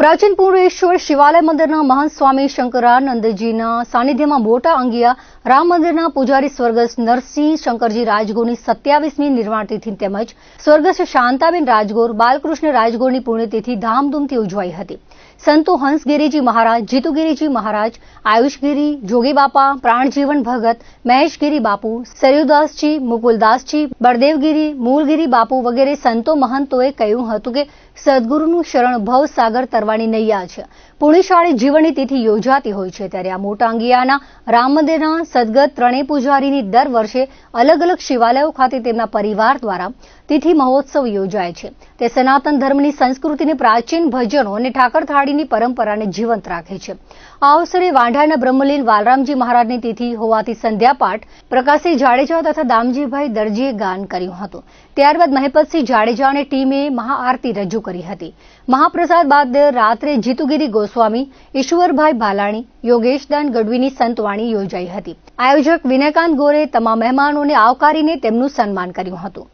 પ્રાચીન પૂર્ણેશ્વર શિવાલય મંદિરના મહંત સ્વામી શંકરાનંદજીના સાનિધ્યમાં મોટા અંગિયા રામ મંદિરના પૂજારી સ્વર્ગસ્થ નરસિંહ શંકરજી રાજગોરની 27મી નિર્વાણ તિથિ તેમજ સ્વર્ગસ્થ શાંતાબેન રાજગોર બાલકૃષ્ણ રાજગોરની પુણ્યતિથિ ધામધૂમથી ઉજવાઈ હતી. સંતો હંસગીરીજી મહારાજ, જીતુગીરીજી મહારાજ, આયુષગીરી, જોગી બાપા, પ્રાણજીવન ભગત, મહેશગીરી બાપુ, સરયુદાસજી, મુકુલદાસજી, બળદેવગીરી, મૂળગીરી બાપુ વગેરે સંતો મહંતોએ કહ્યું હતું કે સદગુરુનું શરણ ભવસાગર તરવાની નૈયા છે. પુણ્યશાળી જીવનની તિથિ યોજાતી હોય છે ત્યારે આ મોટા અંગિયાના રામ મંદિરના સદગત ત્રણેય પૂજારીની દર વર્ષે અલગ અલગ શિવાલયો ખાતે તેમના પરિવાર દ્વારા તિથિ મહોત્સવ યોજાય છે. તે સનાતન ધર્મની સંસ્કૃતિને પ્રાચીન ભજનો અને ઠાકર થાળીની પરંપરાને જીવંત રાખે છે. આ અવસરે વાંઢાના બ્રહ્મલીન વાલરામજી મહારાજની તિથિ હોવાથી સંધ્યાપાઠ પ્રકાશસિંહ જાડેજા તથા દામજીભાઈ દરજીએ ગાન કર્યું હતું. ત્યારબાદ મહેપતસિંહ જાડેજા અને ટીમે મહાઆરતી રજૂ કરી હતી. મહાપ્રસાદ બાદ રાત્રે જીતુગીરી ગોસ્વામી, ઈશ્વરભાઈ ભાલાણી, યોગેશદાન ગઢવીની સંતવાણી યોજાઈ હતી. આયોજક વિનયકાંત ગોરે તમામ મહેમાનોને આવકારીને તેમનું સન્માન કર્યું હતું.